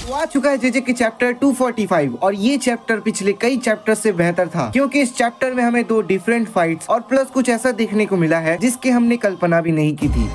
तो आ चुका है जेजे के चैप्टर 245 और ये चैप्टर पिछले कई चैप्टर से बेहतर था क्योंकि इस चैप्टर में हमें 2 डिफरेंट फाइट्स और प्लस कुछ ऐसा देखने को मिला है जिसकी हमने कल्पना भी नहीं की थी।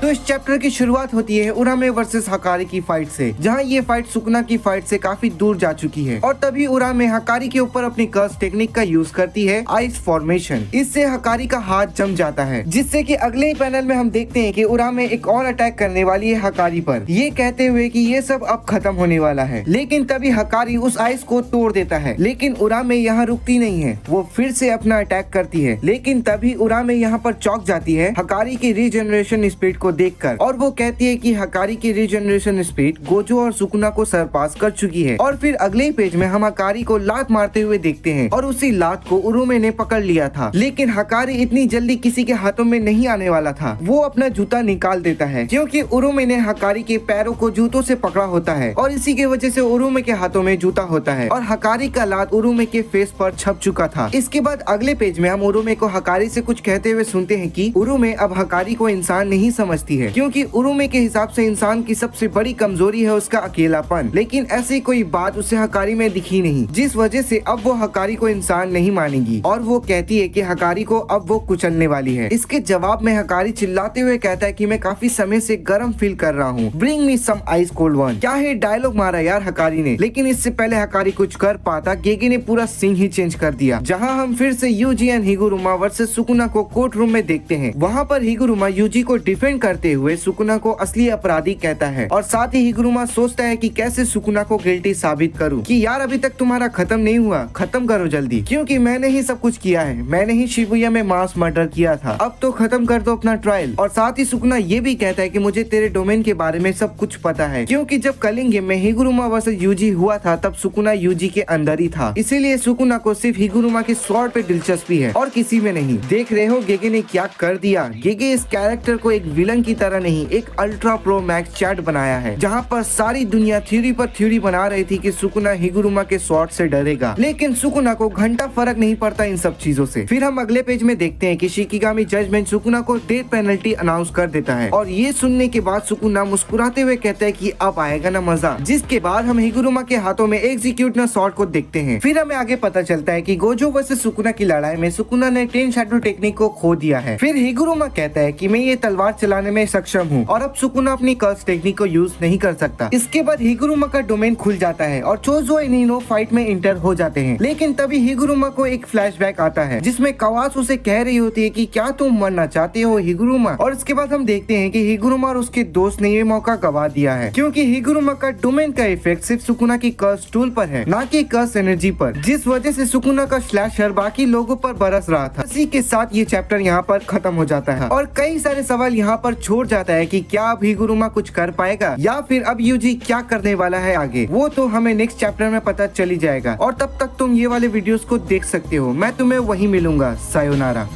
तो इस चैप्टर की शुरुआत होती है उरामे वर्सेस हकारी की फाइट से, जहां ये फाइट सुकुना की फाइट से काफी दूर जा चुकी है और तभी उरामे हकारी के ऊपर अपनी कर्स टेक्निक का यूज करती है, आइस फॉर्मेशन। इससे हकारी का हाथ जम जाता है, जिससे कि अगले ही पैनल में हम देखते हैं कि उरामे एक और अटैक करने वाली है हकारी पर, ये कहते हुए कि ये सब अब खत्म होने वाला है। लेकिन तभी हकारी उस आइस को तोड़ देता है, लेकिन उरामे यहाँ रुकती नहीं है, वो फिर से अपना अटैक करती है। लेकिन तभी उरामे यहाँ पर चौंक जाती है हकारी की रीजनरेशन स्पीड को देखकर, और वो कहती है कि हकारी की रीजनरेशन स्पीड गोजो और सुकुना को सरपास कर चुकी है। और फिर अगले पेज में हम हकारी को लात मारते हुए देखते हैं और उसी लात को उरुमे ने पकड़ लिया था। लेकिन हकारी इतनी जल्दी किसी के हाथों में नहीं आने वाला था, वो अपना जूता निकाल देता है क्योंकि उरुमे ने हकारी के पैरों को जूतों से पकड़ा होता है और इसी की वजह से उरुमे के हाथों में जूता होता है और हकारी का लात उरुमे के फेस पर छप चुका था। इसके बाद अगले पेज में हम उरुमे को हकारी से कुछ कहते हुए सुनते हैं कि उरुमे अब हकारी को इंसान नहीं समझती है क्योंकि उरुमे के हिसाब से इंसान की सबसे बड़ी कमजोरी है उसका अकेलापन। लेकिन ऐसी कोई बात उसे हकारी में दिखी नहीं, जिस वजह से अब वो हकारी को इंसान नहीं मानेगी और वो कहती है कि हकारी को अब वो कुचलने वाली है। इसके जवाब में हकारी चिल्लाते हुए कहता है कि मैं काफी समय से गर्म फील कर रहा हूँ, bring me some ice cold one. क्या है डायलॉग मारा यार हकारी ने। लेकिन इससे पहले हकारी कुछ कर पाता, गेगे ने पूरा सीन ही चेंज कर दिया, जहाँ हम फिर से यूजी एंड हिगुरुमा वर्सेस सुकुना को कोर्ट रूम में देखते हैं। वहाँ पर हिगुरुमा यूजी को डिफेंड करते हुए सुकुना को असली अपराधी कहता है और साथ ही हिगुरुमा सोचता है कि कैसे सुकुना को गिल्टी साबित करूं कि यार अभी तक तुम्हारा खत्म नहीं हुआ, खत्म करो जल्दी, क्योंकि मैंने ही सब कुछ किया है, मैंने ही शिबुया में मास मर्डर किया था, अब तो खत्म कर दो अपना ट्रायल। और साथ ही सुकुना ये भी कहता है कि मुझे तेरे डोमेन के बारे में सब कुछ पता है, क्योंकि जब कलिंग गेम में हिगुरुमा वर्सेस यूजी हुआ था तब सुकुना यूजी के अंदर ही था, इसीलिए सुकुना को सिर्फ हिगुरुमा के स्वॉर्ड पे दिलचस्पी है और किसी में नहीं। देख रहे हो गेगे ने क्या कर दिया। गेगे इस कैरेक्टर को एक विलन की तरह नहीं, एक अल्ट्रा प्रो मैक्स चैट बनाया है, जहाँ पर सारी दुनिया थ्योरी पर थ्योरी बना रही थी कि सुकुना हिगुरुमा के स्वॉर्ड से डरेगा, लेकिन सुकुना को घंटा फर्क नहीं पड़ता इन सब चीजों से। फिर हम अगले पेज में देखते हैं कि शिकिगामी जजमेंट सुकुना को डेथ पेनल्टी अनाउंस कर देता है और ये सुनने के बाद सुकुना मुस्कुराते हुए कहता है कि अब आएगा ना मजा। जिसके बाद हम हिगुरुमा के हाथों में एग्जीक्यूटर स्वॉर्ड को देखते हैं। फिर हमें आगे पता चलता है कि गोजो वर्सेस सुकुना की लड़ाई में सुकुना ने 10 शैडो टेक्निक को खो दिया है। फिर हिगुरुमा कहता है कि मैं ये तलवार चलाने में सक्षम हूँ और अब सुकुना अपनी कर्स टेक्निक को यूज नहीं कर सकता। इसके बाद हिगुरुमा का डोमेन खुल जाता है और चोजो एनिनो फाइट में इंटर हो जाते हैं। लेकिन तभी हिगुरुमा को एक फ्लैशबैक आता है जिसमें कवास उसे कह रही होती है कि क्या तुम मरना चाहते हो हिगुरुमा। और इसके बाद हम देखते हैं कि हिगुरुमा और उसके दोस्त ने ये मौका गवा दिया है, क्योंकि हिगुरुमा का डोमेन का इफेक्ट सिर्फ सुकुना की कर्स टूल पर है, ना कि कर्स एनर्जी पर, जिस वजह से सुकुना का स्लैशर बाकी लोगों पर बरस रहा था। इसी के साथ ये चैप्टर यहाँ पर खत्म हो जाता है और कई सारे सवाल यहाँ पर छोड़ जाता है कि क्या अब हिगुरुमा कुछ कर पाएगा या फिर अब यूजी क्या करने वाला है आगे, वो तो हमें नेक्स्ट चैप्टर में पता चली जाएगा। और तब तक तुम ये वाले वीडियोस को देख सकते हो। मैं तुम्हें वहीं मिलूंगा। सायोनारा।